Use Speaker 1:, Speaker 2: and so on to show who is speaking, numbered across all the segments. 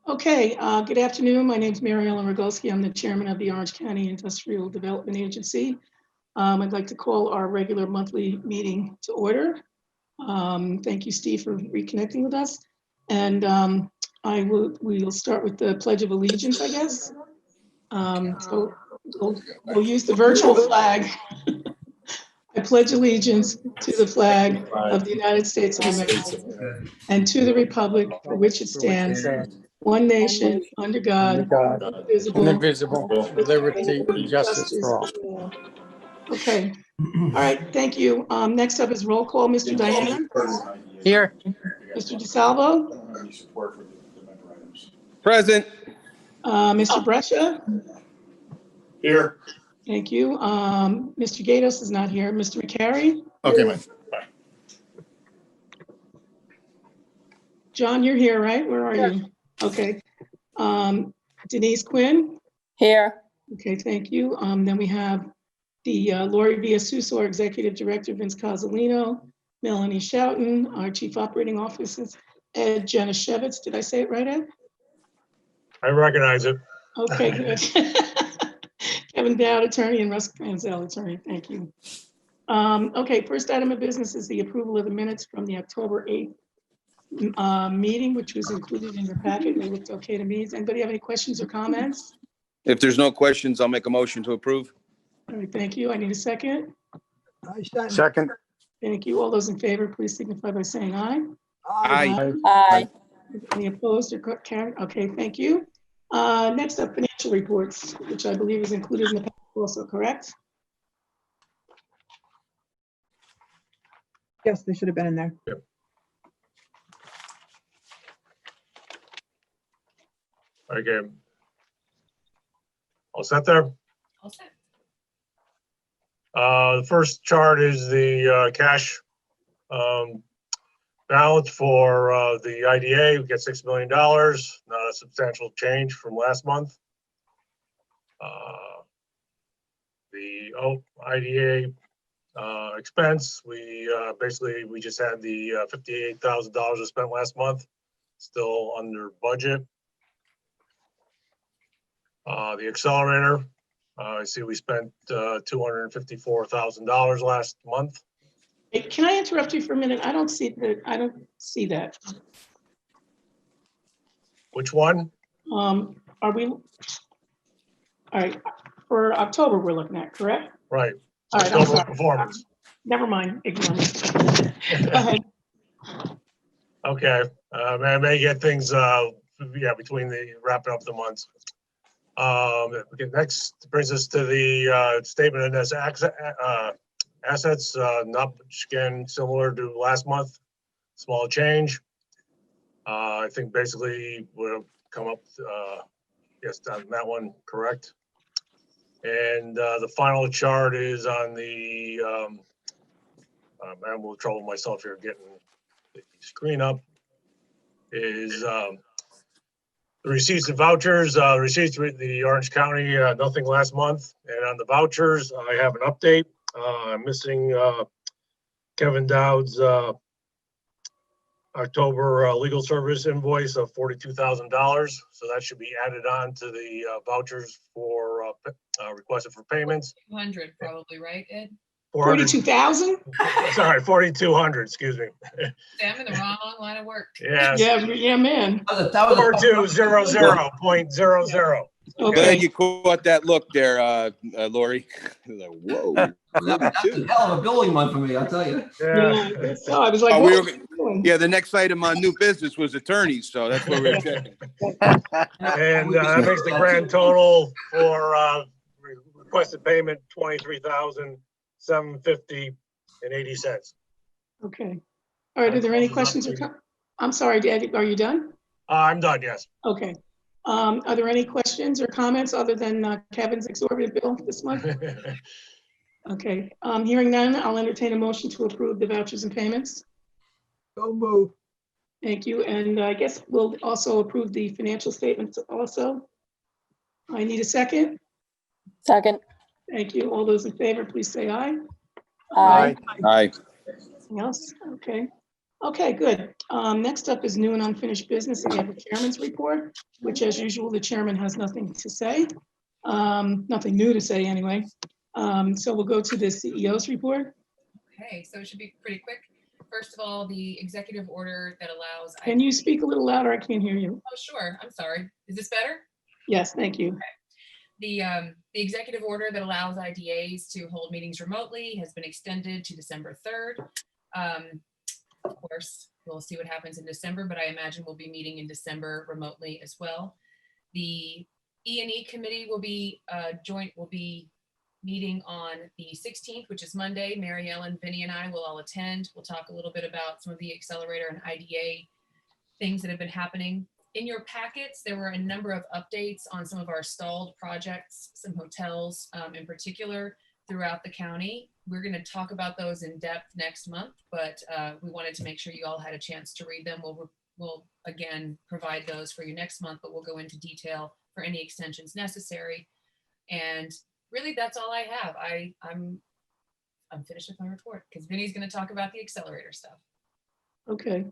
Speaker 1: Okay, good afternoon. My name is Mary Ellen Rogolsky. I'm the chairman of the Orange County Industrial Development Agency. I'd like to call our regular monthly meeting to order. Thank you, Steve, for reconnecting with us. And we'll start with the Pledge of Allegiance, I guess. So we'll use the virtual flag. I pledge allegiance to the flag of the United States of America and to the republic for which it stands, one nation, under God, indivisible,
Speaker 2: with liberty and justice for all.
Speaker 1: Okay. All right. Thank you. Next up is roll call. Mr. Diana.
Speaker 2: Here.
Speaker 1: Mr. DeSalvo.
Speaker 3: Present.
Speaker 1: Mr. Brescia.
Speaker 3: Here.
Speaker 1: Thank you. Mr. Gatos is not here. Mr. McCary.
Speaker 3: Okay, man. Bye.
Speaker 1: John, you're here, right? Where are you? Okay. Denise Quinn.
Speaker 4: Here.
Speaker 1: Okay, thank you. Then we have the Lori Biasuso, our Executive Director, Vince Cozzolino, Melanie Schouten, our Chief Operating Officer, Ed Janishevitz. Did I say it right, Ed?
Speaker 5: I recognize it.
Speaker 1: Okay, good. Kevin Dowd, attorney, and Russ Manzel, attorney. Thank you. Okay, first item of business is the approval of the minutes from the October 8th meeting, which was included in your packet. They looked okay to me. Does anybody have any questions or comments?
Speaker 3: If there's no questions, I'll make a motion to approve.
Speaker 1: All right, thank you. I need a second.
Speaker 2: Second.
Speaker 1: Thank you. All those in favor, please signify by saying aye.
Speaker 3: Aye.
Speaker 4: Aye.
Speaker 1: Any opposed or carried? Okay, thank you. Next up, financial reports, which I believe is included in the packet also, correct?
Speaker 6: Yes, they should have been in there.
Speaker 5: Yep. Okay. All set there?
Speaker 4: All set.
Speaker 5: The first chart is the cash balance for the IDA. We get $6 million, not a substantial change from last month. The IDA expense, we just had the $58,000 spent last month, still under budget. The accelerator, I see we spent $254,000 last month.
Speaker 1: Hey, can I interrupt you for a minute? I don't see that.
Speaker 5: Which one?
Speaker 1: Are we? All right, for October we're looking at, correct?
Speaker 5: Right.
Speaker 1: All right, I'm
Speaker 5: October
Speaker 1: sorry.
Speaker 5: performance.
Speaker 1: Never mind, ignore me. Go ahead.
Speaker 5: Okay, I may get things, between the wrapping up the months. Okay, next brings us to the statement of net assets, not much, again, similar to last month, small change. I think basically we'll come up, yes, on that one, correct. And the final chart is on the, I'm a little trouble myself here getting the screen up, is the receipts and vouchers. Receipts with the Orange County, nothing last month. And on the vouchers, I have an update. I'm missing Kevin Dowd's October legal service invoice of $42,000. So that should be added on to the vouchers for requested for payments.
Speaker 4: 200 probably, right, Ed?
Speaker 1: 42,000?
Speaker 5: Sorry, 4,200, excuse me.
Speaker 4: I'm in the wrong line of work.
Speaker 5: Yes.
Speaker 1: Yeah, man.
Speaker 5: 4200.00.
Speaker 3: Glad
Speaker 1: Okay.
Speaker 3: you caught that look there, Lori. Like, whoa.
Speaker 7: That's a hell of a billing month for me, I'll tell you.
Speaker 5: Yeah.
Speaker 1: So I was like,
Speaker 3: Oh,
Speaker 1: what
Speaker 3: we
Speaker 1: was
Speaker 3: were-
Speaker 1: he doing?
Speaker 3: Yeah, the next item on new business was attorneys, so that's what we were checking.
Speaker 5: And that makes the grand total for requested payment, $23,750.80.
Speaker 1: Okay. All right, are there any questions or I'm sorry, Dad, are you done?
Speaker 5: I'm done, yes.
Speaker 1: Okay. Are there any questions or comments other than Kevin's exorbitant bill this month? Okay, hearing none, I'll entertain a motion to approve the vouchers and payments.
Speaker 6: Go move.
Speaker 1: Thank you, and I guess we'll also approve the financial statements also. I need a second.
Speaker 4: Second.
Speaker 1: Thank you. All those in favor, please say aye.
Speaker 4: Aye.
Speaker 3: Aye.
Speaker 1: Anything else? Okay. Okay, good. Next up is new and unfinished business. And we have a chairman's report, which as usual, the chairman has nothing to say. Nothing new to say anyway. So we'll go to the CEO's report.
Speaker 4: Okay, so it should be pretty quick. First of all, the executive order that allows.
Speaker 1: Can you speak a little louder? I can't hear you.
Speaker 4: Oh, sure. I'm sorry. Is this better?
Speaker 1: Yes, thank you.
Speaker 4: The executive order that allows IDAs to hold meetings remotely has been extended to December 3rd. Of course, we'll see what happens in December, but I imagine we'll be meeting in December remotely as well. The E&E committee will be meeting on the 16th, which is Monday. Mary Ellen, Vinny, and I will all attend. We'll talk a little bit about some of the accelerator and IDA things that have been happening. In your packets, there were a number of updates on some of our stalled projects, some hotels in particular throughout the county. We're going to talk about those in depth next month, but we wanted to make sure you all had a chance to read them. We'll again provide those for you next month, but we'll go into detail for any extensions necessary. And really, that's all I have. I'm finished with my report because Vinny's going to talk about the accelerator stuff.
Speaker 1: Okay.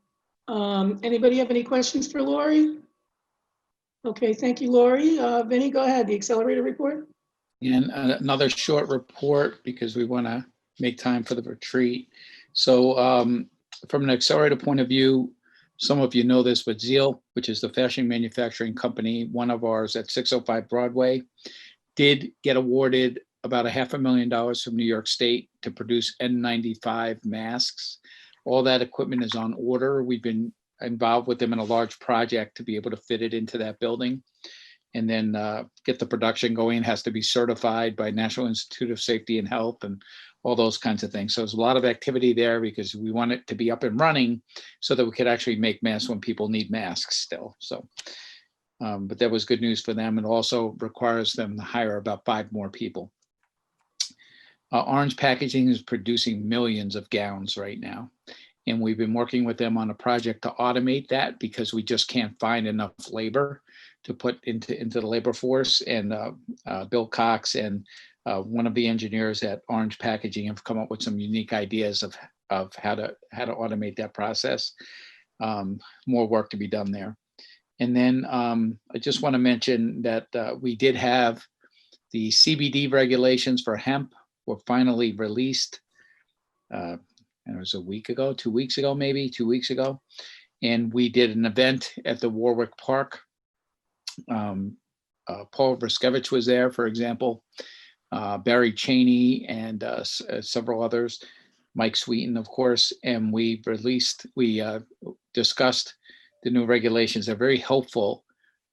Speaker 1: Anybody have any questions for Lori? Okay, thank you, Lori. Vinny, go ahead. The accelerator report.
Speaker 2: And another short report because we want to make time for the retreat. So from an accelerator point of view, some of you know this, but Zeal, which is the fashion manufacturing company, one of ours at 605 Broadway, did get awarded about $500,000 from New York State to produce N95 masks. All that equipment is on order. We've been involved with them in a large project to be able to fit it into that building and then get the production going. It has to be certified by National Institute of Safety and Health and all those kinds of things. So there's a lot of activity there because we want it to be up and running so that we could actually make masks when people need masks still. So, but that was good news for them. It also requires them to hire about 5 more people. Orange Packaging is producing millions of gowns right now. And we've been working with them on a project to automate that because we just can't find enough labor to put into the labor force. And Bill Cox and one of the engineers at Orange Packaging have come up with some unique ideas of how to automate that process. More work to be done there. And then I just want to mention that we did have the CBD regulations for hemp were finally released. And it was a week ago, 2 weeks ago, maybe 2 weeks ago. And we did an event at the Warwick Park. Paul Vrskevich was there, for example, Barry Cheney and several others, Mike Sweeten, of course. And we discussed the new regulations. They're very helpful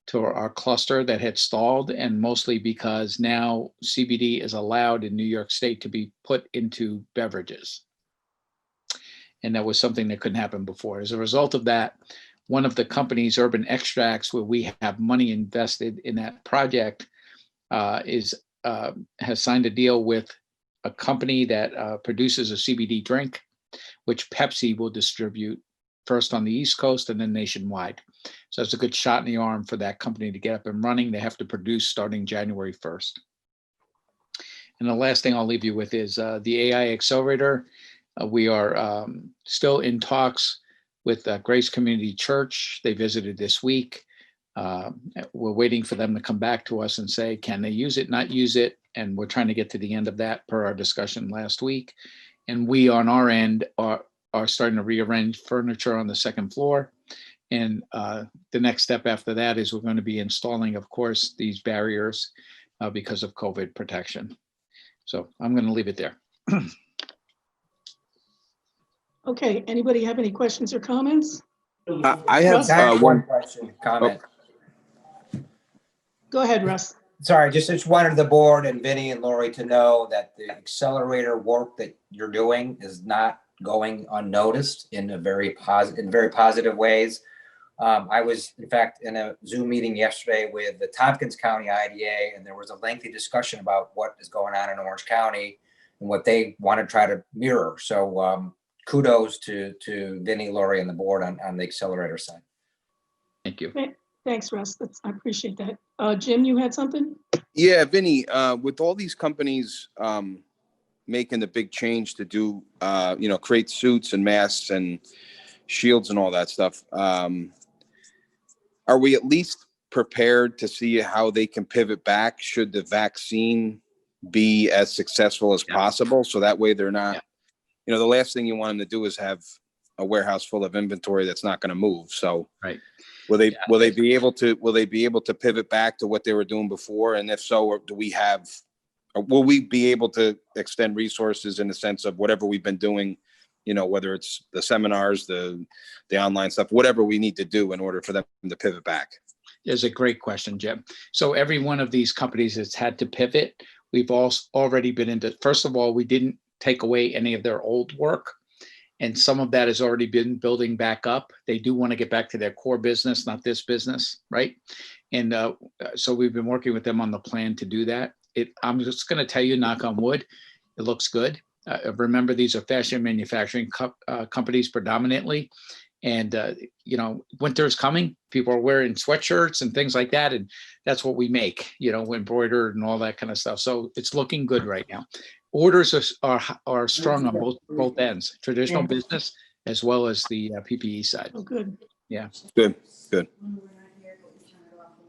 Speaker 2: to our cluster that had stalled, and mostly because now CBD is allowed in New York State to be put into beverages. And that was something that couldn't happen before. As a result of that, one of the companies, Urban Extracts, where we have money invested in that project, has signed a deal with a company that produces a CBD drink, which Pepsi will distribute first on the East Coast and then nationwide. So it's a good shot in the arm for that company to get up and running. They have to produce starting January 1st. And the last thing I'll leave you with is the AI Accelerator. We are still in talks with Grace Community Church. They visited this week. We're waiting for them to come back to us and say, can they use it, not use it? And we're trying to get to the end of that per our discussion last week. And we on our end are starting to rearrange furniture on the second floor. And the next step after that is we're going to be installing, of course, these barriers because of COVID protection. So I'm going to leave it there.
Speaker 1: Okay, anybody have any questions or comments?
Speaker 3: I have one
Speaker 8: question, comment.
Speaker 1: Go ahead, Russ.
Speaker 8: Sorry, just wanted the board and Vinny and Lori to know that the accelerator work that you're doing is not going unnoticed in very positive ways. I was, in fact, in a Zoom meeting yesterday with the Tompkins County IDA, and there was a lengthy discussion about what is going on in Orange County and what they want to try to mirror. So kudos to Vinny, Lori, and the board on the accelerator side.
Speaker 2: Thank you.
Speaker 1: Thanks, Russ. I appreciate that. Jim, you had something?
Speaker 3: Yeah, Vinny, with all these companies making the big change to do, create suits and masks and, shields and all that stuff. Are we at least prepared to see how they can pivot back should the vaccine be as successful as
Speaker 2: Yeah.
Speaker 3: possible? So that way they're not,
Speaker 2: Yeah.
Speaker 3: you know, the last thing you want them to do is have a warehouse full of inventory that's not going to move. So
Speaker 2: Right.
Speaker 3: will they,
Speaker 2: Yeah.
Speaker 3: will they be able to pivot back to what they were doing before? And if so, or will we be able to extend resources in the sense of whatever we've been doing, you know, whether it's the seminars, the online stuff, whatever we need to do in order for them to pivot back?
Speaker 2: Is a great question, Jim. So every one of these companies has had to pivot. We've already been into, first of all, we didn't take away any of their old work. And some of that has already been building back up. They do want to get back to their core business, not this business, right? And so we've been working with them on the plan to do that. I'm just going to tell you, knock on wood, it looks good. Remember, these are fashion manufacturing companies predominantly. And, you know, winter is coming. People are wearing sweatshirts and things like that. And that's what we make, you know, embroidered and all that kind of stuff. So it's looking good right now. Orders are strong on both ends, traditional
Speaker 6: Yeah.
Speaker 2: business as well as the PPE side.
Speaker 1: Oh, good.
Speaker 3: Good.
Speaker 1: Good.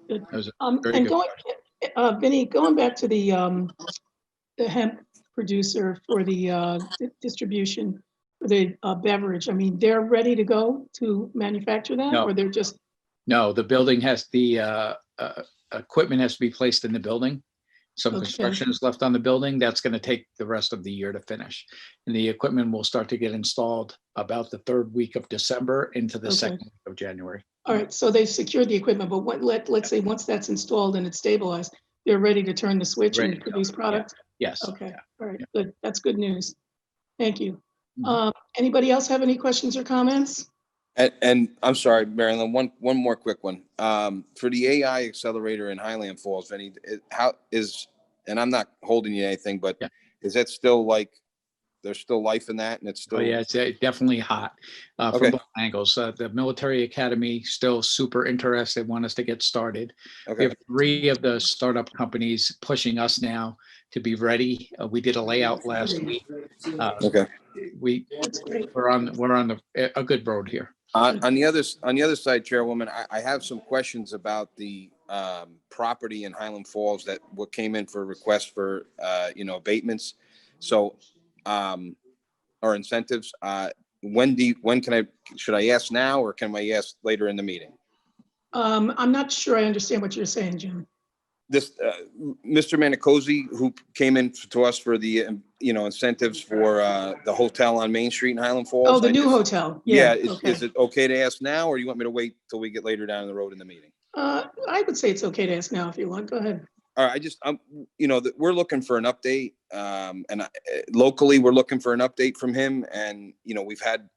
Speaker 2: That was a very
Speaker 1: And
Speaker 2: good
Speaker 1: going,
Speaker 2: question.
Speaker 1: Vinny, going back to the hemp producer for the distribution for the beverage, I mean, they're ready to go to manufacture that,
Speaker 2: No.
Speaker 1: or they're just,
Speaker 2: No, the building has the equipment has to be placed in the building. Some
Speaker 1: Okay.
Speaker 2: construction is left on the building. That's going to take the rest of the year to finish. And the equipment will start to get installed about the third week of December into the
Speaker 1: Okay.
Speaker 2: second week of January.
Speaker 1: all right, so they've secured the equipment, but let's say once that's installed and it's stabilized, they're ready to turn the switch
Speaker 2: Ready
Speaker 1: and
Speaker 2: to go,
Speaker 1: produce
Speaker 2: yeah.
Speaker 1: product?
Speaker 2: Yes.
Speaker 1: Okay,
Speaker 2: yeah.
Speaker 1: all right, good. That's good news. Thank you.
Speaker 2: Mhm.
Speaker 1: Anybody else have any questions or comments?
Speaker 3: And I'm sorry, Marilyn, one more quick one. For the AI accelerator in Highland Falls, Vinny, and I'm not holding you anything, but
Speaker 2: Yeah.
Speaker 3: is that still like, there's still life in that and it's still?
Speaker 2: Oh, yeah, it's definitely hot
Speaker 3: Okay.
Speaker 2: from both angles. The military academy still super interested, want us to get started. We
Speaker 3: Okay,
Speaker 2: have 3 of the startup companies pushing us now to be ready. We did a layout last week.
Speaker 3: okay.
Speaker 1: That's great.
Speaker 2: We're on a good road here.
Speaker 3: On the other side, Chairwoman, I have some questions about the property in Highland Falls that what came in for a request for abatements. So, or incentives. Should I ask now or can I ask later in the meeting?
Speaker 1: I'm not sure I understand what you're saying, Jim.
Speaker 3: This Mr. Manicozy, who came in to us for the incentives for the hotel on Main Street in Highland Falls.
Speaker 1: Oh, the new hotel.
Speaker 3: Yeah,
Speaker 1: Okay.
Speaker 3: is it okay to ask now, or you want me to wait till we get later down the road in the meeting?
Speaker 1: I would say it's okay to ask now if you want. Go ahead.
Speaker 3: All right, we're looking for an update, locally, we're looking for an update from him, and we've had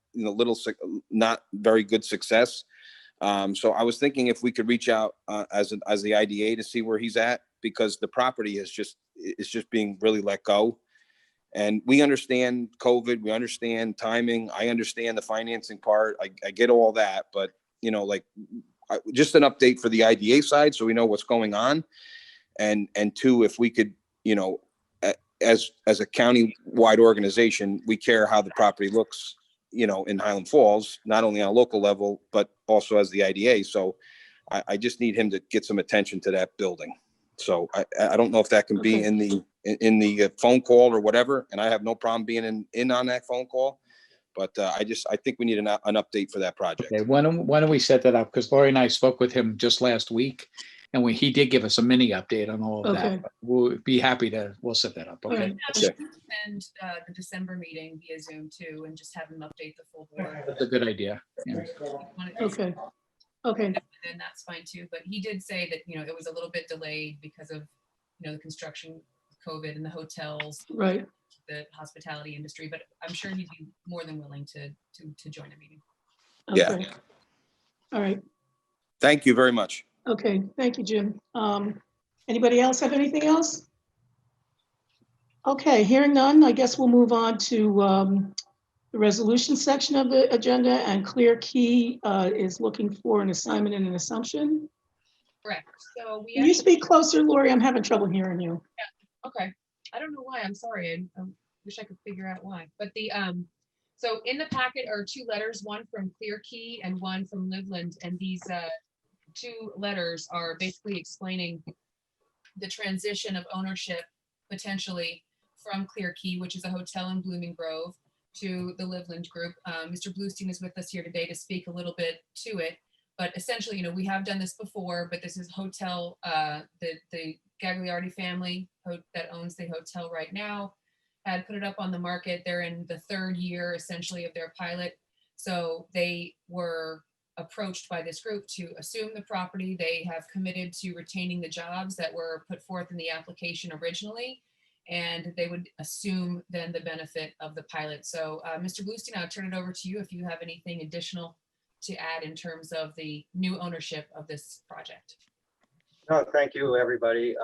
Speaker 3: not very good success. So I was thinking if we could reach out as the IDA to see where he's at, because the property is just being really let go. And we understand COVID, we understand timing, I understand the financing part, I get all that, but just an update for the IDA side so we know what's going on. And 2, if we could, as a county-wide organization, we care how the property looks, in Highland Falls, not only on a local level, but also as the IDA. So I just need him to get some attention to that building. So I don't know if that can be
Speaker 1: Okay.
Speaker 3: in the phone call or whatever, and I have no problem being in on that phone call. But I think we need an update for that project.
Speaker 2: Okay, why don't we set that up? Because Lori and I spoke with him just last week, and he did give us a mini update on all of
Speaker 1: Okay.
Speaker 2: that. But we'll be happy we'll set that up.
Speaker 1: All
Speaker 2: Okay.
Speaker 1: right.
Speaker 3: Okay.
Speaker 4: And the December meeting via Zoom too, and just have him update the full board.
Speaker 2: That's a good idea. Yeah.
Speaker 1: Okay. Okay.
Speaker 4: Then that's fine too. But he did say that, it was a little bit delayed because of, the construction, COVID and the hotels,
Speaker 1: Right.
Speaker 4: the hospitality industry, but I'm sure he'd be more than willing to join a meeting.
Speaker 3: Yeah.
Speaker 1: Okay. All right.
Speaker 3: Thank you very much.
Speaker 1: Okay. Thank you, Jim. Anybody else have anything else? Okay, hearing none, I guess we'll move on to the resolution section of the agenda, and Clear Key is looking for an assignment and an assumption.
Speaker 4: Correct. So we
Speaker 1: Can you
Speaker 4: actually,
Speaker 1: speak closer, Lori? I'm having trouble hearing you.
Speaker 4: okay. I don't know why. I'm sorry. I wish I could figure out why. But So in the packet are two letters, one from Clear Key and one from Liveland, and these two letters are basically explaining the transition of ownership potentially from Clear Key, which is a hotel in Blooming Grove, to the Liveland Group. Mr. Bluestein is with us here today to speak a little bit to it. But essentially, we have done this before, but this is hotel, the Gagliardi family that owns the hotel right now had put it up on the market. They're in the third year essentially of their pilot. So they were approached by this group to assume the property. They have committed to retaining the jobs that were put forth in the application originally, and they would assume then the benefit of the pilot. So Mr. Bluestein, I'll turn it over to you if you have anything additional to add in terms of the new ownership of this project.
Speaker 9: No, thank you, everybody.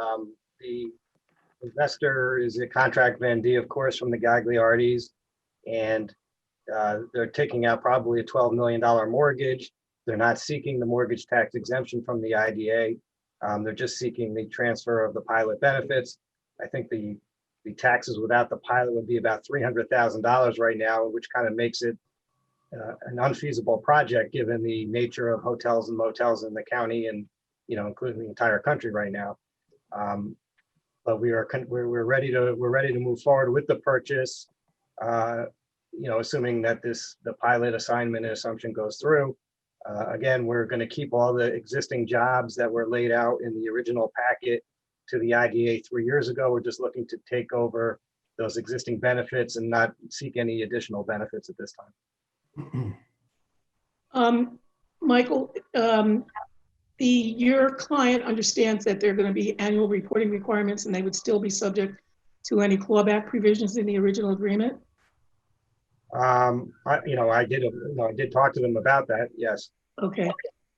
Speaker 9: The investor is a Contract Vendee, of course, from the Gagliardis, and they're taking out probably a $12 million mortgage. They're not seeking the mortgage tax exemption from the IDA. They're just seeking the transfer of the pilot benefits. I think the taxes without the pilot would be about $300,000 right now, which kind of makes it an unfeasible project given the nature of hotels and motels in the county and, including the entire country right now. But we're ready to move forward with the purchase, assuming that the pilot assignment and assumption goes through. Again, we're going to keep all the existing jobs that were laid out in the original packet to the IDA 3 years ago. We're just looking to take over those existing benefits and not seek any additional benefits at this time.
Speaker 1: Michael, your client understands that there are going to be annual reporting requirements and they would still be subject to any clawback provisions in the original agreement?
Speaker 9: I did talk to them about that. Yes.
Speaker 1: Okay.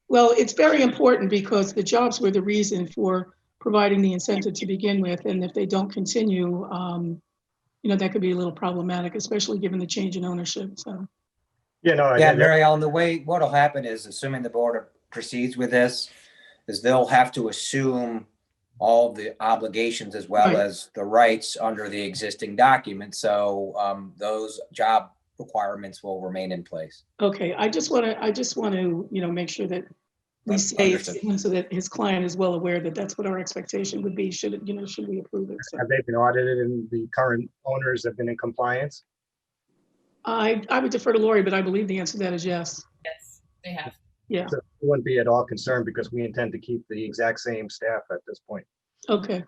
Speaker 1: Well, it's very important because the jobs were the reason for providing the incentive to begin with. And if they don't continue, that could be a little problematic, especially given the change in ownership. So.
Speaker 8: Yeah, Mary Ellen, what'll happen is, assuming the board proceeds with this, is they'll have to assume all the obligations as well as the rights under the existing document. So those job requirements will remain in place.
Speaker 1: Okay, I just want to, make sure that we say it so that his client is well aware that that's what our expectation would be. Should we approve it? So.
Speaker 9: Have they been audited and the current owners have been in compliance?
Speaker 1: I would defer to Lori, but I believe the answer to that is yes.
Speaker 4: Yes, they have.
Speaker 1: Yeah.
Speaker 9: So we wouldn't be at all concerned because we intend to keep the exact same staff at this point.
Speaker 1: Okay,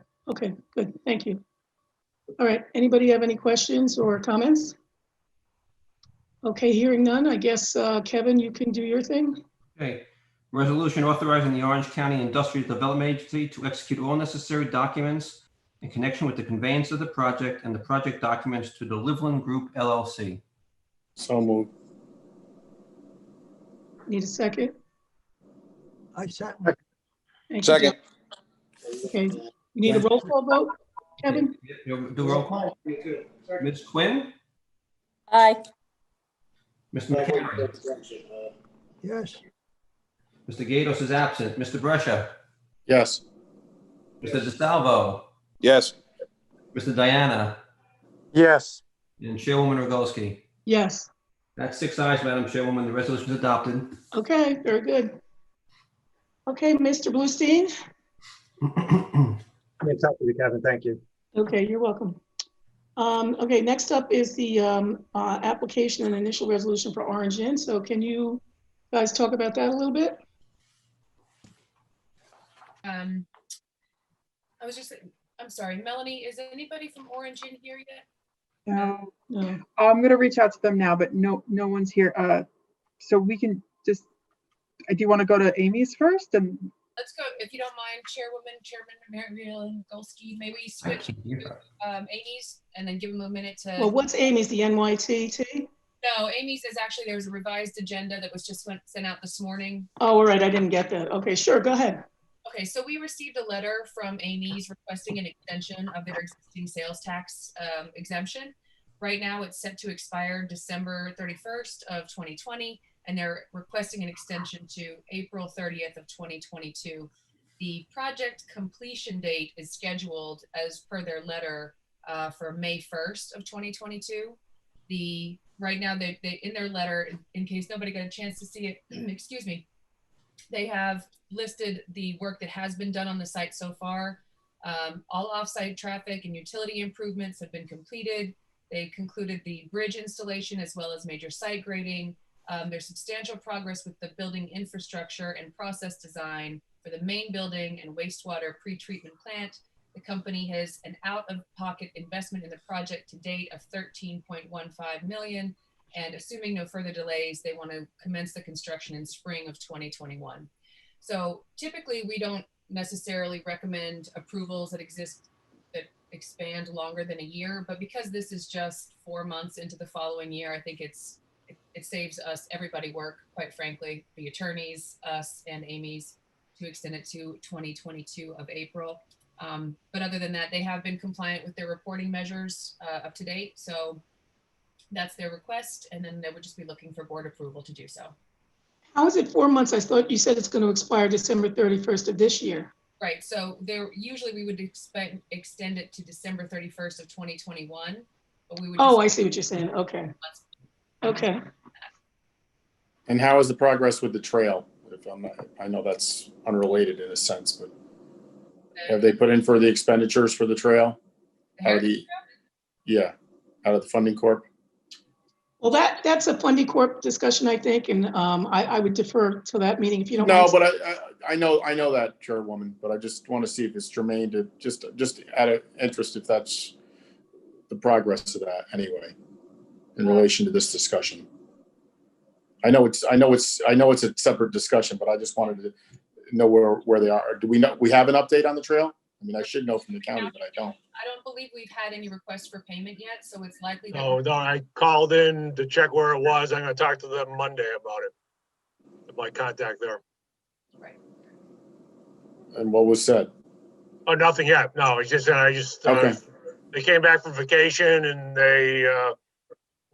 Speaker 1: good, thank you. All right, anybody have any questions or comments? Okay, hearing none, I guess, Kevin, you can do your thing.
Speaker 7: Okay. Resolution authorizing the Orange County Industrial Development Agency to execute all necessary documents in connection with the conveyance of the project and the project documents to the Liveland Group LLC.
Speaker 10: So moved.
Speaker 1: Need a second?
Speaker 6: I second.
Speaker 1: Thank you,
Speaker 3: Second.
Speaker 1: Jeff. Okay, you need a roll call vote, Kevin?
Speaker 7: You'll do roll call. Ms. Quinn?
Speaker 11: Aye.
Speaker 7: Mr. McCary?
Speaker 6: Yes.
Speaker 7: Mr. Gatos is absent. Mr. Brescia?
Speaker 10: Yes.
Speaker 7: Mr. DeSalvo?
Speaker 3: Yes.
Speaker 7: Mr. Diana?
Speaker 10: Yes.
Speaker 7: And Chairwoman Rogowski?
Speaker 1: Yes.
Speaker 7: That's 6 ayes, Madam Chairwoman. The resolution is adopted.
Speaker 1: Okay, very good. Okay, Mr. Bluestein?
Speaker 9: It's up to you, Kevin. Thank you.
Speaker 1: Okay, you're welcome. Okay, next up is the application and initial resolution for Orange Inn. So can you guys talk about that a little bit?
Speaker 4: I'm sorry, Melanie, is anybody from Orange Inn here yet?
Speaker 6: No,
Speaker 1: No.
Speaker 6: I'm gonna reach out to them now, but no one's here. So we can just, do you want to go to Amy's first? And
Speaker 4: Let's go, if you don't mind, Chairman Mary Ellen Golsky, may we switch to Amy's and then give them a minute to.
Speaker 1: Well, what's Amy's, the NYTT?
Speaker 4: No, Amy's is actually, there was a revised agenda that was just sent out this morning.
Speaker 1: Oh, all right, I didn't get that. Okay, sure, go ahead.
Speaker 4: Okay, so we received a letter from Amy's requesting an extension of their existing sales tax exemption. Right now, it's set to expire December 31st of 2020, and they're requesting an extension to April 30th of 2022. The project completion date is scheduled as per their letter for May 1st of 2022. The right now, they in their letter, in case nobody got a chance to see it, excuse me, they have listed the work that has been done on the site so far. All off-site traffic and utility improvements have been completed. They concluded the bridge installation as well as major site grading. There's substantial progress with the building infrastructure and process design for the main building and wastewater pretreatment plant. The company has an out-of-pocket investment in the project to date of $13.15 million. And assuming no further delays, they want to commence the construction in spring of 2021. So typically we don't necessarily recommend approvals that expand longer than a year, but because this is just 4 months into the following year, I think it saves us, everybody work, quite frankly, the attorneys, us and Amy's, to extend it to 2022 of April. But other than that, they have been compliant with their reporting measures up to date. So that's their request. And then they would just be looking for board approval to do so.
Speaker 1: How is it 4 months? I thought you said it's going to expire December 31st of this year.
Speaker 4: Right. So usually we would extend it to December 31st of 2021. But we would.
Speaker 1: Oh, I see what you're saying. Okay. Okay.
Speaker 10: And how is the progress with the trail? I know that's unrelated in a sense, but have they put in for the expenditures for the trail? Out of the funding corp?
Speaker 1: Well, that's a funding corp discussion, I think, and I would defer to that meeting if you don't.
Speaker 10: No,
Speaker 1: mind.
Speaker 10: but I know that, Chairwoman, but I just want to see if it's germane to just out of interest, if that's the progress of that anyway, in relation to this discussion. I know it's a separate discussion, but I just wanted to know where they are. Do we have an update on the trail? I mean, I should know from the county, but I don't.
Speaker 4: I don't believe we've had any requests for payment yet, so it's likely that.
Speaker 5: No, I called in to check where it was. I'm gonna talk to them Monday about it. My contact there.
Speaker 4: Right.
Speaker 10: And what was said?
Speaker 5: Oh, nothing yet. No, it's just,
Speaker 10: Okay.
Speaker 5: they came back from vacation and they, I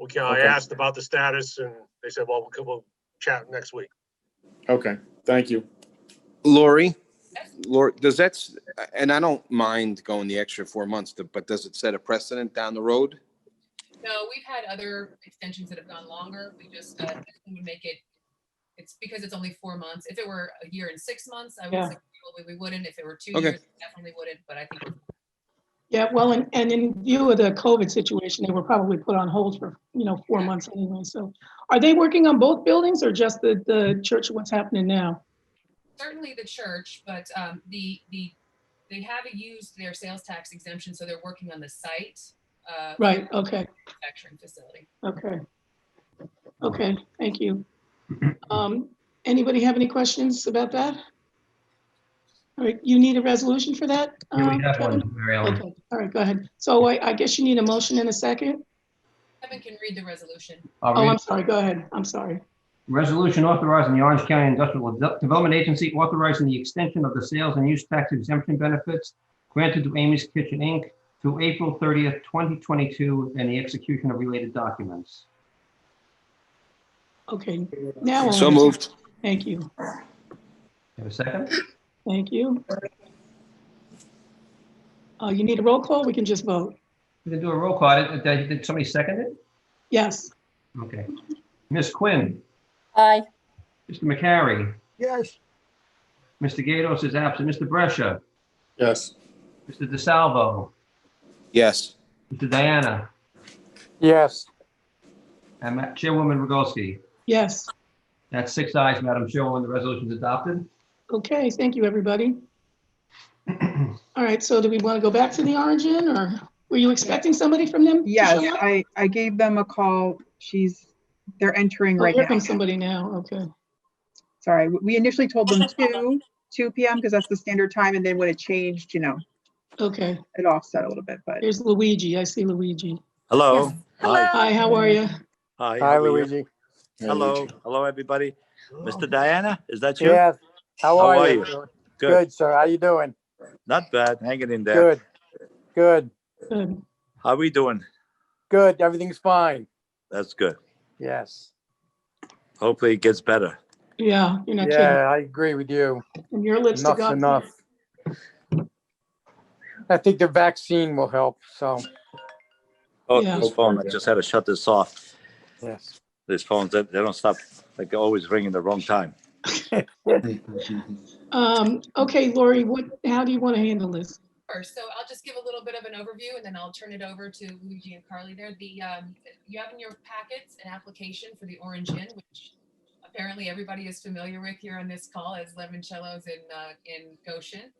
Speaker 10: Okay.
Speaker 5: asked about the status and they said, well, we'll chat next week.
Speaker 10: Okay, thank you.
Speaker 3: Lori, does that, and I don't mind going the extra 4 months, but does it set a precedent down the road?
Speaker 4: No, we've had other extensions that have gone longer. We just this one would make it. It's because it's only 4 months. If it were a year and 6 months, I would say probably we wouldn't. If it were 2
Speaker 3: Okay.
Speaker 4: years, we definitely wouldn't. But I think.
Speaker 1: Yeah, well, and in view of the COVID situation, they were probably put on hold for 4 months anyway. So, are they working on both buildings or just the church? What's happening now?
Speaker 4: Certainly the church, but they haven't used their sales tax exemption, so they're working on the site.
Speaker 1: Right. Okay.
Speaker 4: Manufacturing facility.
Speaker 1: Okay. Okay. Thank you. Anybody have any questions about that? All right. You need a resolution for that?
Speaker 7: Here we have
Speaker 1: Kevin?
Speaker 7: one, Mary Ellen.
Speaker 1: Okay. All right. Go ahead. So I guess you need a motion in a second.
Speaker 4: Kevin can read the resolution.
Speaker 7: I'll
Speaker 1: Oh,
Speaker 7: read
Speaker 1: I'm sorry. Go ahead. I'm sorry.
Speaker 7: Resolution authorizing the Orange County Industrial Development Agency authorizing the extension of the sales and use tax exemption benefits granted to Amy's Kitchen, Inc. through April 30th, 2022, and the execution of related documents.
Speaker 1: Okay. Now.
Speaker 3: So moved.
Speaker 1: Thank you.
Speaker 7: Have a second?
Speaker 1: Thank you. You need a roll call? We can just vote.
Speaker 7: We can do a roll call. Did somebody second it?
Speaker 1: Yes.
Speaker 7: Okay. Ms. Quinn,
Speaker 11: Aye.
Speaker 7: Mr. McCary,
Speaker 10: Yes.
Speaker 7: Mr. Gatos is absent, Mr. Brescia,
Speaker 10: Yes.
Speaker 7: Mr. DeSalvo,
Speaker 3: Yes.
Speaker 7: Mr. Diana,
Speaker 10: Yes.
Speaker 7: and Chairwoman Rogowski.
Speaker 1: Yes.
Speaker 7: That's 6 ayes, Madam Chairwoman. The resolution is adopted.
Speaker 1: Okay. Thank you, everybody. All right. So do we want to go back to the Orange Inn, or were you expecting somebody from them? to
Speaker 6: Yes,
Speaker 1: show up?
Speaker 6: I gave them a call. They're entering
Speaker 1: Oh,
Speaker 6: right
Speaker 1: here
Speaker 6: now.
Speaker 1: comes somebody now. Okay.
Speaker 6: Sorry, we initially told them 2 p.m. because that's the standard time. And then when it changed,
Speaker 1: Okay.
Speaker 6: it offset a little bit, but
Speaker 1: Here's Luigi. I see Luigi.
Speaker 12: Hello. Hi.
Speaker 1: Hi. How are you?
Speaker 12: Hi.
Speaker 10: Hi,
Speaker 12: how are you?
Speaker 10: Luigi.
Speaker 12: Hello. Hello, everybody. Mr. Diana, is that you?
Speaker 10: Yes. How
Speaker 12: How
Speaker 10: are
Speaker 12: are
Speaker 10: you?
Speaker 12: you?
Speaker 10: Good, sir. How you doing?
Speaker 12: Not bad. Hanging in there.
Speaker 10: Good. Good.
Speaker 1: Good.
Speaker 12: How we doing?
Speaker 10: Good. Everything's fine.
Speaker 12: That's good.
Speaker 10: Yes.
Speaker 12: Hopefully it gets better.
Speaker 1: Yeah. You're not kidding.
Speaker 10: Yeah, I agree with you.
Speaker 1: From your lips to
Speaker 10: Enough's
Speaker 1: God's
Speaker 10: enough. I think the vaccine will help. So,
Speaker 12: Oh,
Speaker 1: Yeah.
Speaker 12: this phone, I just had to shut this off. Yes. These phones, they don't stop. Like they're always ringing the wrong time.
Speaker 1: Okay, Lori, how do you want to handle this?
Speaker 4: First, so I'll just give a little bit of an overview and then I'll turn it over to Luigi and Carly there. You have in your packets an application for the Orange Inn, which apparently everybody is familiar with here on this call as Lemoncello's in Goshen.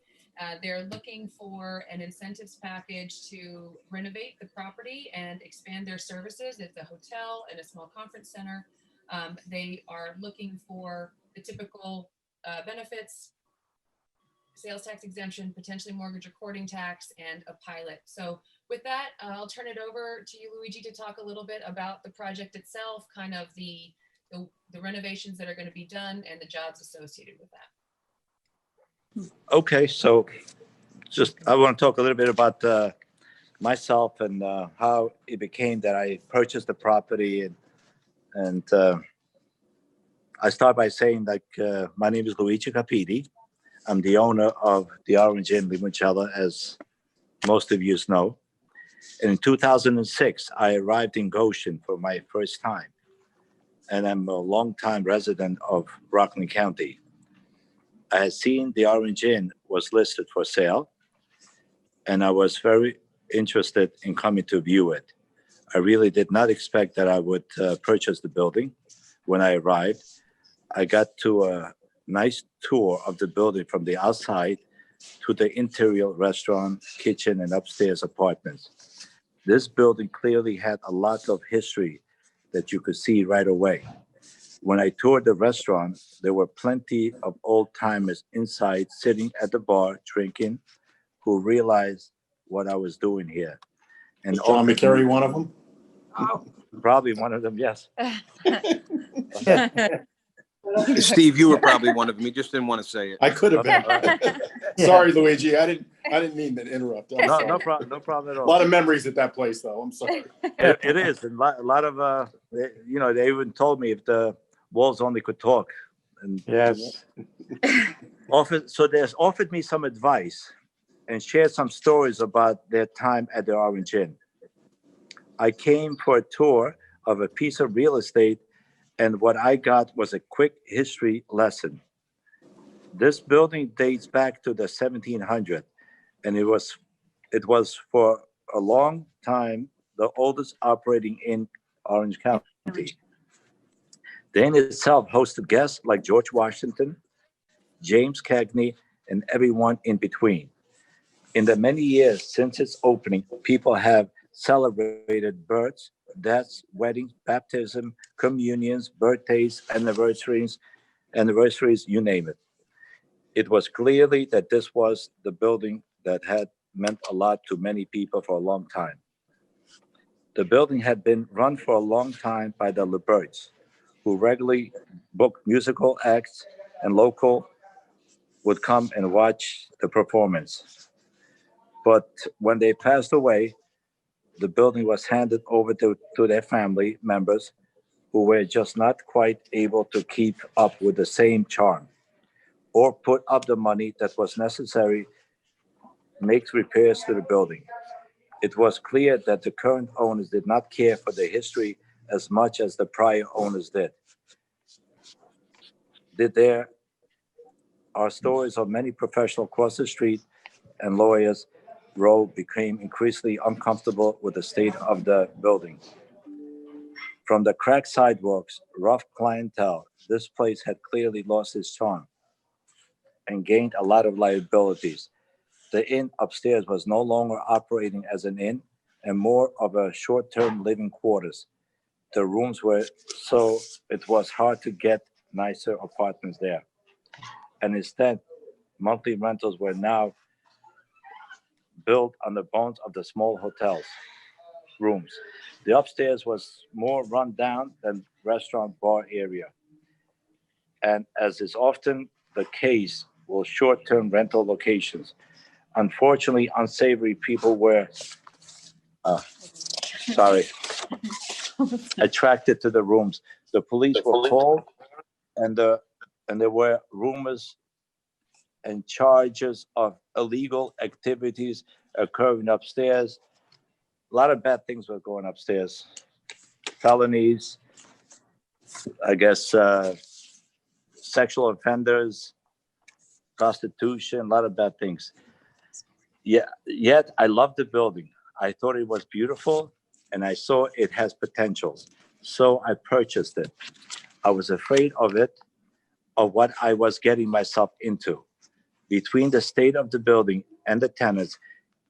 Speaker 4: They're looking for an incentives package to renovate the property and expand their services. It's a hotel and a small conference center. They are looking for the typical benefits, sales tax exemption, potentially mortgage recording tax, and a pilot. So with that, I'll turn it over to you, Luigi, to talk a little bit about the project itself, kind of the renovations that are going to be done and the jobs associated with that.
Speaker 12: Okay, so just I want to talk a little bit about myself and how it became that I purchased the property, and I start by saying my name is Luigi Capiti. I'm the owner of the Orange Inn Limoncello, as most of you know. And in 2006, I arrived in Goshen for my first time, and I'm a longtime resident of Rockland County. I had seen the Orange Inn was listed for sale, and I was very interested in coming to view it. I really did not expect that I would purchase the building. When I arrived, I got to a nice tour of the building from the outside to the interior restaurant, kitchen, and upstairs apartments. This building clearly had a lot of history that you could see right away. When I toured the restaurant, there were plenty of old timers inside sitting at the bar drinking who realized what I was doing here. And
Speaker 10: Is John McCary one of them?
Speaker 12: Probably one of them, yes.
Speaker 3: Steve, you were probably one of them. You just didn't want to say it.
Speaker 10: I could have been. Sorry, Luigi. I didn't mean to interrupt. I'm sorry.
Speaker 12: No problem at
Speaker 10: A
Speaker 12: all.
Speaker 10: lot of memories at that place, though. I'm sorry.
Speaker 12: It is, and a lot of they even told me if the walls only could talk. And
Speaker 2: Yes.
Speaker 12: so they offered me some advice and shared some stories about their time at the Orange Inn. I came for a tour of a piece of real estate, and what I got was a quick history lesson. This building dates back to the 1700s, and it was for a long time the oldest operating in Orange County. The inn itself hosted guests like George Washington, James Cagney, and everyone in between. In the many years since its opening, people have celebrated births, deaths, weddings, baptism, communions, birthdays, anniversaries, you name it. It was clearly that this was the building that had meant a lot to many people for a long time. The building had been run for a long time by the LeBerts, who regularly booked musical acts, and local would come and watch the performance. But when they passed away, the building was handed over to their family members, who were just not quite able to keep up with the same charm or put up the money that was necessary to make repairs to the building. It was clear that the current owners did not care for the history as much as the prior owners did. There are stories of many professionals across the street, and lawyers row became increasingly uncomfortable with the state of the building. From the cracked sidewalks, rough clientele, this place had clearly lost its charm and gained a lot of liabilities. The inn upstairs was no longer operating as an inn and more of a short-term living quarters. The rooms were so it was hard to get nicer apartments there. And instead, monthly rentals were now built on the bones of the small hotels rooms. The upstairs was more run down than restaurant bar area. And as is often the case with short-term rental locations, unfortunately, unsavory people were, attracted to the rooms. The police were called, and there were rumors and charges of illegal activities occurring upstairs. A lot of bad things were going upstairs. Felonies, I guess, sexual offenders, prostitution, a lot of bad things. Yeah, yet I love the building. I thought it was beautiful and I saw it has potential. So I purchased it. I was afraid of it, of what I was getting myself into. Between the state of the building and the tenants,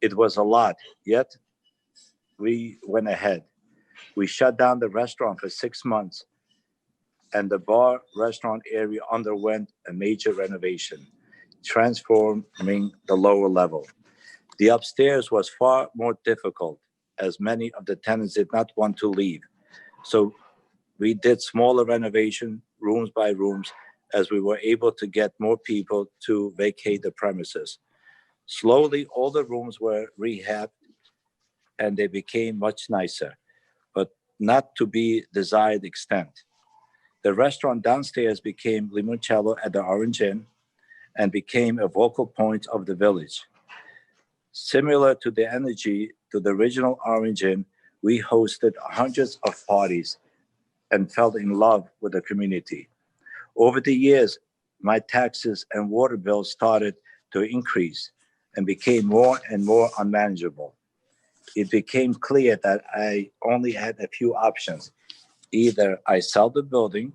Speaker 12: it was a lot. Yet we went ahead. We shut down the restaurant for 6 months, and the bar restaurant area underwent a major renovation, transforming the lower level. The upstairs was far more difficult, as many of the tenants did not want to leave. So we did smaller renovation, rooms by rooms, as we were able to get more people to vacate the premises. Slowly, all the rooms were rehabbed and they became much nicer, but not to be desired extent. The restaurant downstairs became Limoncello at the Orange Inn and became a vocal point of the village. Similar to the energy to the original Orange Inn, we hosted hundreds of parties and fell in love with the community. Over the years, my taxes and water bills started to increase and became more and more unmanageable. It became clear that I only had a few options. Either I sell the building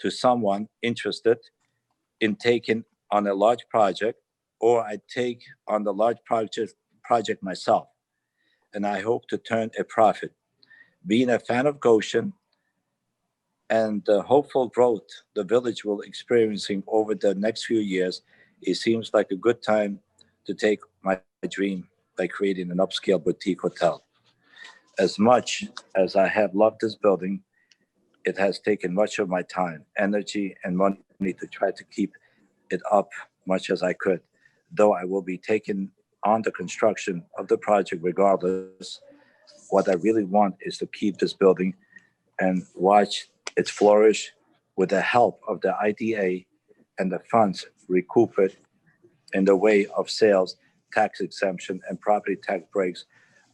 Speaker 12: to someone interested in taking on a large project, or I take on the large project myself, and I hope to turn a profit. Being a fan of Goshen and the hopeful growth the village will experiencing over the next few years, it seems like a good time to take my dream by creating an upscale boutique hotel. As much as I have loved this building, it has taken much of my time, energy, and money to try to keep it up much as I could. Though I will be taking on the construction of the project regardless, what I really want is to keep this building and watch it flourish with the help of the IDA and the funds recouped in the way of sales, tax exemption, and property tax breaks.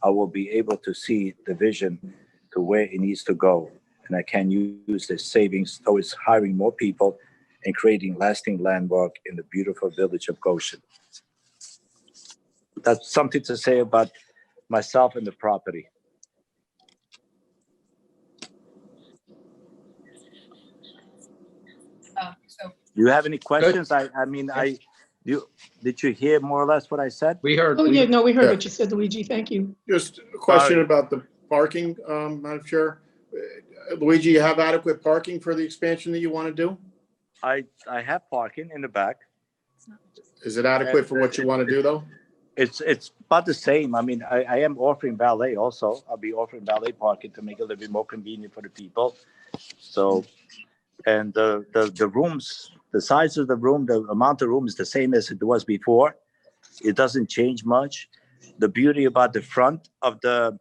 Speaker 12: I will be able to see the vision to where it needs to go. And I can use the savings towards hiring more people and creating lasting landmark in the beautiful village of Goshen. That's something to say about myself and the property.
Speaker 4: So
Speaker 12: You have any questions? Did you hear more or less what I said?
Speaker 2: We heard.
Speaker 1: Oh, yeah, no, we heard
Speaker 10: Yeah.
Speaker 1: what you said, Luigi. Thank you.
Speaker 10: Just a question
Speaker 12: Sorry.
Speaker 10: about the parking, Madam Chair. Luigi, you have adequate parking for the expansion that you want to do?
Speaker 12: I have parking in the back.
Speaker 10: Is it adequate for what you want to do, though?
Speaker 12: It's about the same. I mean, I am offering valet also. I'll be offering valet parking to make it a little bit more convenient for the people. So, and the rooms, the size of the room, the amount of room is the same as it was before. It doesn't change much. The beauty about the front of the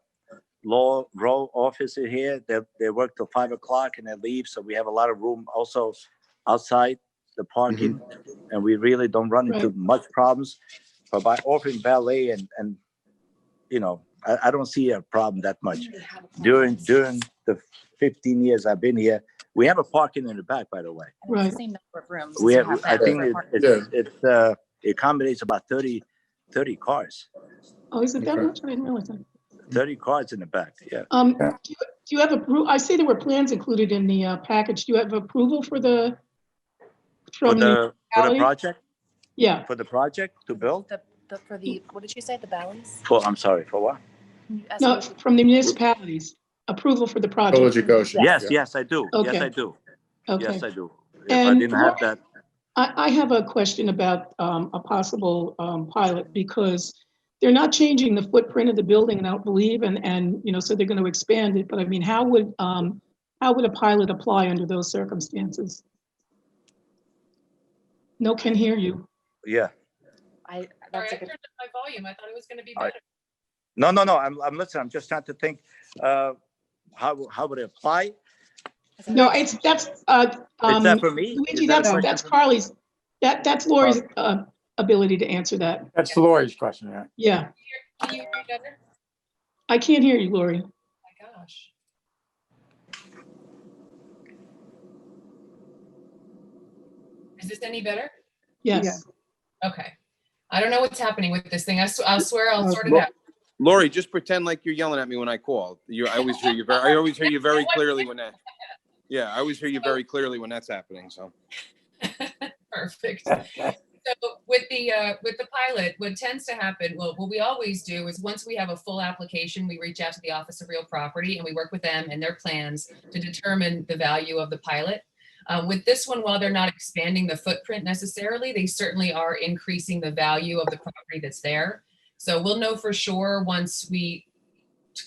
Speaker 12: law row office in here, they work till 5 o'clock and they leave. So we have a lot of room also outside the parking, and we really don't run into
Speaker 1: Right.
Speaker 12: much problems. But by offering valet and you know, I don't see a problem that much. During the 15 years I've been here, we have a parking in the back, by the way.
Speaker 11: And it's
Speaker 1: Right.
Speaker 11: the same number of rooms.
Speaker 12: We
Speaker 11: to
Speaker 12: have,
Speaker 11: have
Speaker 12: I
Speaker 11: that
Speaker 12: think
Speaker 11: for parking.
Speaker 12: it accommodates about 30 cars.
Speaker 1: Oh, is it that
Speaker 10: Okay.
Speaker 1: much? I didn't realize that.
Speaker 12: 30 cars in the back, yeah.
Speaker 1: Do you have I see there were plans included in the package. Do you have approval for the?
Speaker 12: For
Speaker 1: From
Speaker 12: the
Speaker 1: municipality?
Speaker 12: project,
Speaker 1: Yeah,
Speaker 12: to build?
Speaker 11: For the, what did you say, the balance?
Speaker 12: I'm sorry, for what?
Speaker 11: Can you ask
Speaker 1: no,
Speaker 11: me?
Speaker 1: from the municipalities, approval for the project.
Speaker 10: Village of Goshen.
Speaker 12: Yes,
Speaker 10: Yeah.
Speaker 12: yes, I do.
Speaker 1: Okay.
Speaker 12: Yes, I do.
Speaker 1: Okay.
Speaker 12: Yes, I do. If I
Speaker 1: And
Speaker 12: didn't have that,
Speaker 1: I have a question about a possible pilot, because they're not changing the footprint of the building, and I don't believe, and you know, so they're going to expand it. But I mean, how would a pilot apply under those circumstances? No, can hear you.
Speaker 12: yeah.
Speaker 4: sorry,
Speaker 11: That's
Speaker 4: I
Speaker 11: a good,
Speaker 4: turned up my volume. I thought it was going to be
Speaker 12: I-
Speaker 4: better.
Speaker 12: No, I'm listening. I'm just trying to think, how would it apply?
Speaker 1: No, that's
Speaker 12: Is that for me?
Speaker 1: Luigi,
Speaker 12: Is that a
Speaker 1: that's
Speaker 12: question for me?
Speaker 1: Carly's. That's Lori's ability to answer that.
Speaker 13: That's Lori's question, yeah.
Speaker 1: Yeah,
Speaker 4: Can you hear me better?
Speaker 1: I can't hear you, Lori.
Speaker 4: Oh my gosh. Is this any better?
Speaker 1: Yes.
Speaker 4: Okay. I don't know what's happening with this thing. I'll swear I'll sort it out.
Speaker 3: Lori, just pretend like you're yelling at me when I call. I always hear you very clearly when that. Yeah, I always hear you very clearly when that's happening. So.
Speaker 4: Perfect. So with the pilot, what tends to happen, well, what we always do is once we have a full application, we reach out to the Office of Real Property and we work with them and their plans to determine the value of the pilot. With this one, while they're not expanding the footprint necessarily, they certainly are increasing the value of the property that's there. So we'll know for sure once we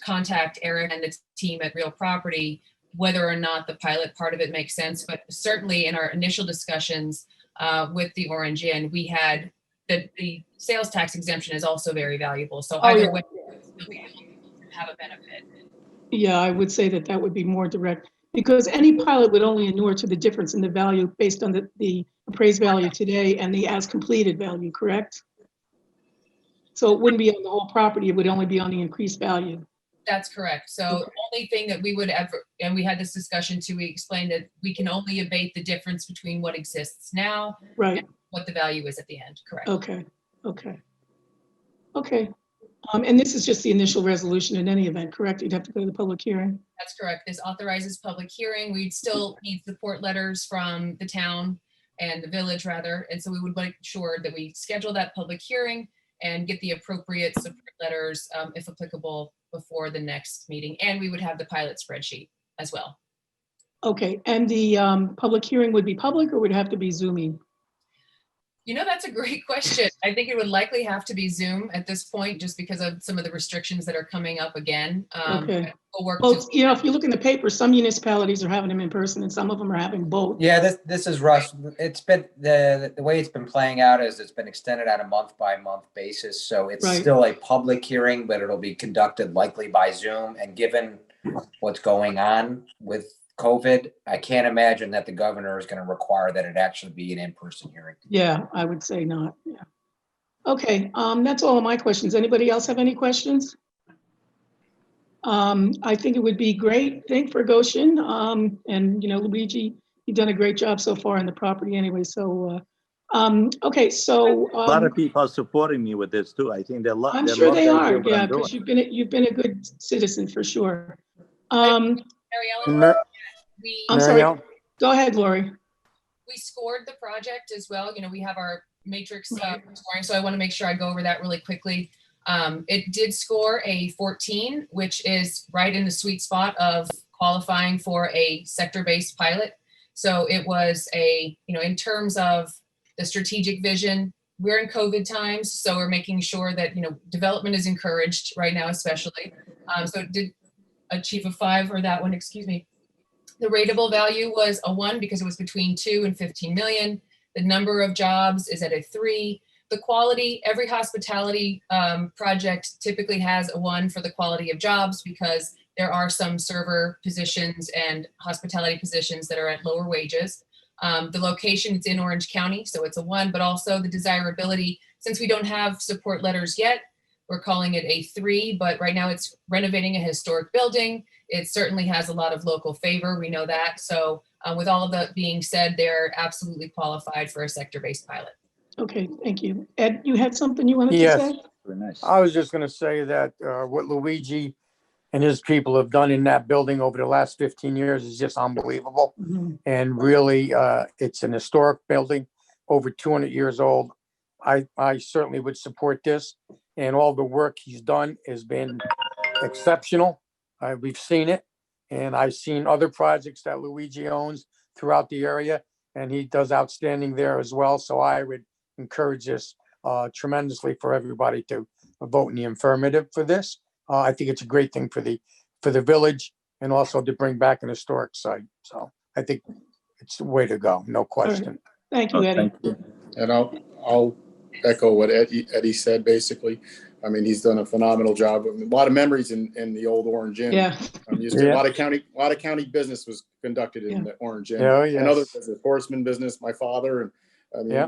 Speaker 4: contact Eric and the team at Real Property, whether or not the pilot part of it makes sense. But certainly in our initial discussions with the Orange Inn, we had the sales tax exemption is also very valuable. So either way, we'll be able to have a benefit.
Speaker 1: Yeah, I would say that would be more direct, because any pilot would only inure to the difference in the value based on the appraised value today and the as completed value, correct? So it wouldn't be on the whole property, it would only be on the increased value.
Speaker 4: That's correct. So the only thing that we would ever, and we had this discussion too, we explained that we can only abate the difference between what exists now
Speaker 1: Right.
Speaker 4: and what the value is at the end, correct?
Speaker 1: Okay. And this is just the initial resolution in any event, correct? You'd have to go to the public hearing.
Speaker 4: That's correct. This authorizes public hearing. We'd still need support letters from the town and the village rather. And so we would make sure that we schedule that public hearing and get the appropriate support letters, if applicable, before the next meeting. And we would have the pilot spreadsheet as well.
Speaker 1: Okay, and the public hearing would be public or would it have to be Zooming?
Speaker 4: You know, that's a great question. I think it would likely have to be Zoom at this point, just because of some of the restrictions that are coming up again.
Speaker 1: Okay.
Speaker 4: We'll work
Speaker 1: Well,
Speaker 4: to-
Speaker 1: you know, if you look in the paper, some municipalities are having them in person and some of them are having both.
Speaker 8: Yeah, this is Russ. It's been, the way it's been playing out is it's been extended on a month by month basis. So it's
Speaker 1: Right.
Speaker 8: still a public hearing, but it'll be conducted likely by Zoom. And given what's going on with COVID, I can't imagine that the governor is going to require that it actually be an in-person hearing.
Speaker 1: Yeah, I would say not, yeah. Okay, that's all of my questions. Anybody else have any questions? I think it would be great, thank for Goshen, and you know, Luigi, you've done a great job so far on the property anyway, so, okay, so.
Speaker 12: A lot of people are supporting me with this too. I think they're.
Speaker 1: I'm sure they are, yeah, because you've been a good citizen for sure.
Speaker 4: Mary Ellen,
Speaker 1: I'm sorry, go ahead, Lori.
Speaker 4: we scored the project as well. You know, we have our matrix scoring, so I want to make sure I go over that really quickly. It did score a 14, which is right in the sweet spot of qualifying for a sector-based pilot. So it was in terms of the strategic vision, we're in COVID times, so we're making sure that, development is encouraged right now, especially. So it did achieve a 5, or that one, excuse me. The rateable value was a 1 because it was between 2 and 15 million. The number of jobs is at a 3. The quality, every hospitality project typically has a 1 for the quality of jobs because there are some server positions and hospitality positions that are at lower wages. The location, it's in Orange County, so it's a 1, but also the desirability, since we don't have support letters yet, we're calling it a 3, but right now it's renovating a historic building. It certainly has a lot of local favor, we know that. So with all of that being said, they're absolutely qualified for a sector-based pilot.
Speaker 1: Okay, thank you. Ed, you had something you wanted to
Speaker 13: Yes.
Speaker 1: say?
Speaker 12: Very nice.
Speaker 13: I was just gonna say that what Luigi and his people have done in that building over the last 15 years is just unbelievable.
Speaker 1: Mhm.
Speaker 13: And really, it's an historic building, over 200 years old. I certainly would support this, and all the work he's done has been exceptional. We've seen it, and I've seen other projects that Luigi owns throughout the area, and he does outstanding there as well. So I would encourage this tremendously for everybody to vote in the affirmative for this. I think it's a great thing for the village, and also to bring back an historic site. So I think it's the way to go, no question.
Speaker 1: Thank you, Eddie.
Speaker 12: Thank you.
Speaker 10: And I'll echo what Eddie said, basically. I mean, he's done a phenomenal job. A lot of memories in the old Orange Inn.
Speaker 1: Yeah,
Speaker 10: A lot of county business was conducted in the Orange Inn.
Speaker 13: Oh, yes.
Speaker 10: Another business, horseman business, my father, and I mean,
Speaker 13: Yeah.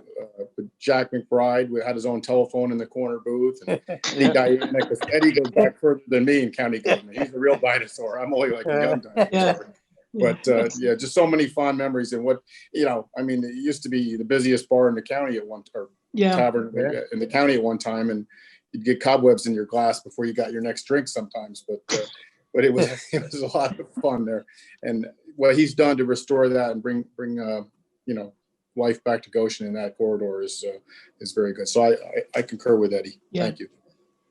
Speaker 10: Jack McBride, we had his own telephone in the corner booth. And Eddie Diana, 'cause Eddie goes back further than me in county government. He's a real dinosaur. I'm only like a young dinosaur.
Speaker 1: Yeah. Yeah.
Speaker 10: But yeah, just so many fond memories and what, I mean, it used to be the busiest bar in the county at one, or
Speaker 1: Yeah,
Speaker 10: tavern in the county at one time, and you'd get cobwebs in your glass before you got your next drink sometimes, but it was a lot of fun there. And what he's done to restore that and bring life back to Goshen in that corridor is very good. So I concur with Eddie.
Speaker 1: Yeah.
Speaker 10: Thank you.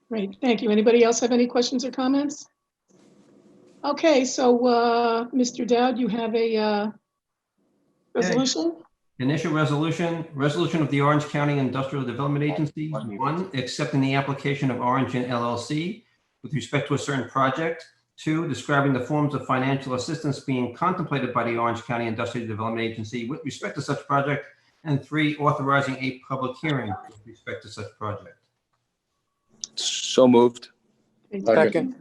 Speaker 1: great, thank you. Anybody else have any questions or comments? Okay, so Mr. Dowd, you have a resolution?
Speaker 7: Initial resolution of the Orange County Industrial Development Agency, 1, accepting the application of Orange and LLC with respect to a certain project. 2, describing the forms of financial assistance being contemplated by the Orange County Industrial Development Agency with respect to such project. And 3, authorizing a public hearing with respect to such project.
Speaker 3: So moved.
Speaker 13: Second.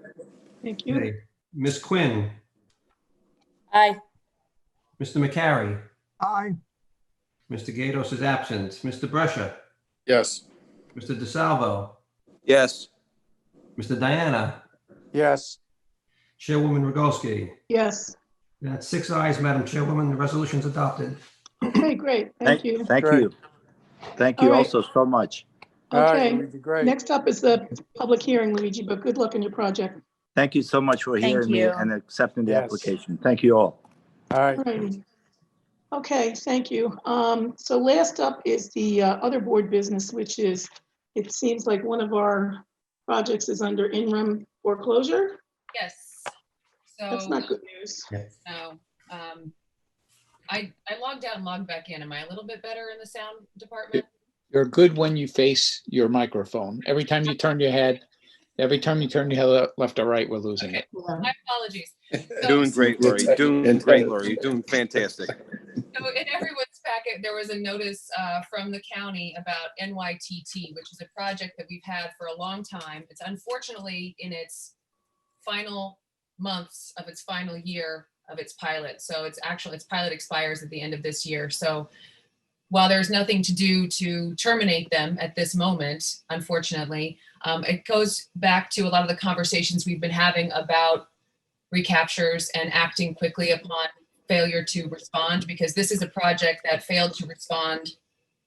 Speaker 1: Thank you.
Speaker 7: Okay. Ms. Quinn,
Speaker 11: Aye.
Speaker 7: Mr. McCary,
Speaker 5: Aye.
Speaker 7: Mr. Gatos is absent. Mr. Brescia,
Speaker 10: Yes.
Speaker 7: Mr. DeSalvo,
Speaker 3: Yes.
Speaker 7: Mr. Diana,
Speaker 13: Yes.
Speaker 7: Chairwoman Rogalski.
Speaker 1: Yes,
Speaker 7: That's 6 ayes, Madam Chairwoman. The resolution's adopted.
Speaker 1: okay, great, thank you.
Speaker 12: Thank
Speaker 13: Great.
Speaker 12: you. Thank
Speaker 1: All
Speaker 12: you
Speaker 1: right.
Speaker 12: also so much.
Speaker 13: All right,
Speaker 1: Okay,
Speaker 13: Luigi, great.
Speaker 1: next up is the public hearing, Luigi, but good luck in your project.
Speaker 12: Thank you so much for
Speaker 11: Thank
Speaker 12: hearing me
Speaker 11: you.
Speaker 12: and accepting the
Speaker 13: Yes.
Speaker 12: application. Thank you all.
Speaker 13: All right.
Speaker 1: Alrighty. Okay, thank you. So last up is the other board business, which is, it seems like one of our projects is under in-rem foreclosure.
Speaker 4: Yes.
Speaker 1: That's
Speaker 4: So,
Speaker 1: not good news.
Speaker 4: no, I logged out and logged back in. Am I a little bit better in the sound department?
Speaker 2: You're good when you face your microphone. Every time you turn your head left or right, we're losing it.
Speaker 1: Yeah.
Speaker 4: My apologies. So-
Speaker 3: Doing great, Lori. Doing great, Lori. You're doing fantastic.
Speaker 4: So in everyone's packet, there was a notice from the county about NYTT, which is a project that we've had for a long time. It's unfortunately in its final months of its final year of its pilot. So its pilot expires at the end of this year. So while there's nothing to do to terminate them at this moment, unfortunately, it goes back to a lot of the conversations we've been having about recaptures and acting quickly upon failure to respond, because this is a project that failed to respond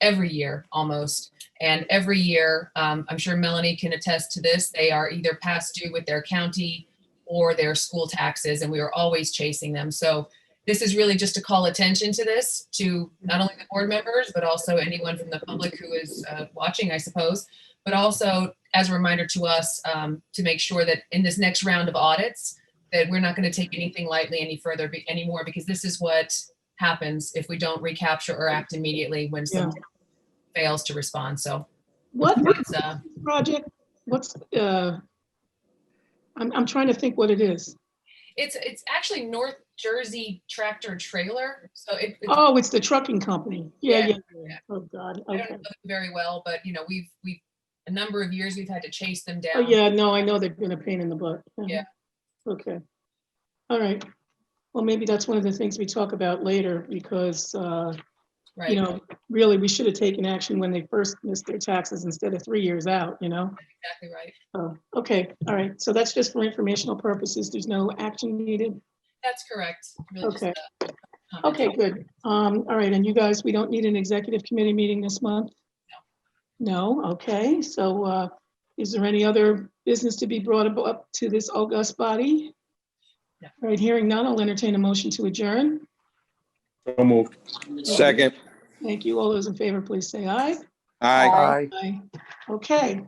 Speaker 4: every year almost. And every year, I'm sure Melanie can attest to this, they are either past due with their county or their school taxes, and we are always chasing them. So this is really just to call attention to this, to not only the board members, but also anyone from the public who is watching, I suppose, but also as a reminder to us to make sure that in this next round of audits, that we're not going to take anything lightly anymore, because this is what happens if we don't recapture or act immediately when someone fails to respond. So
Speaker 1: What
Speaker 4: it's,
Speaker 1: project, I'm trying to think what it is.
Speaker 4: it's actually North Jersey Tractor Trailer. So
Speaker 1: Oh, it's the trucking company. Yeah.
Speaker 4: Yeah.
Speaker 1: Oh, God,
Speaker 4: I don't
Speaker 1: okay.
Speaker 4: know them very well, but we've a number of years we've had to chase them down.
Speaker 1: Oh, yeah, no, I know they've been a pain in the butt.
Speaker 4: Yeah.
Speaker 1: Okay. All right. Well, maybe that's one of the things we talk about later, because,
Speaker 4: Right.
Speaker 1: really, we should have taken action when they first missed their taxes instead of 3 years out,
Speaker 4: Exactly right.
Speaker 1: Oh, okay, all right. So that's just for informational purposes. There's no action needed.
Speaker 4: That's correct. Really just
Speaker 1: Okay.
Speaker 4: a comment.
Speaker 1: Okay, good. All right, and you guys, we don't need an executive committee meeting this month? No, okay. So is there any other business to be brought up to this august body?
Speaker 4: No.
Speaker 1: All right, hearing none, I'll entertain a motion to adjourn.
Speaker 10: So moved.
Speaker 3: Second.
Speaker 1: Thank you. All those in favor, please say aye.
Speaker 3: Aye.
Speaker 13: Aye.
Speaker 1: Aye. Okay,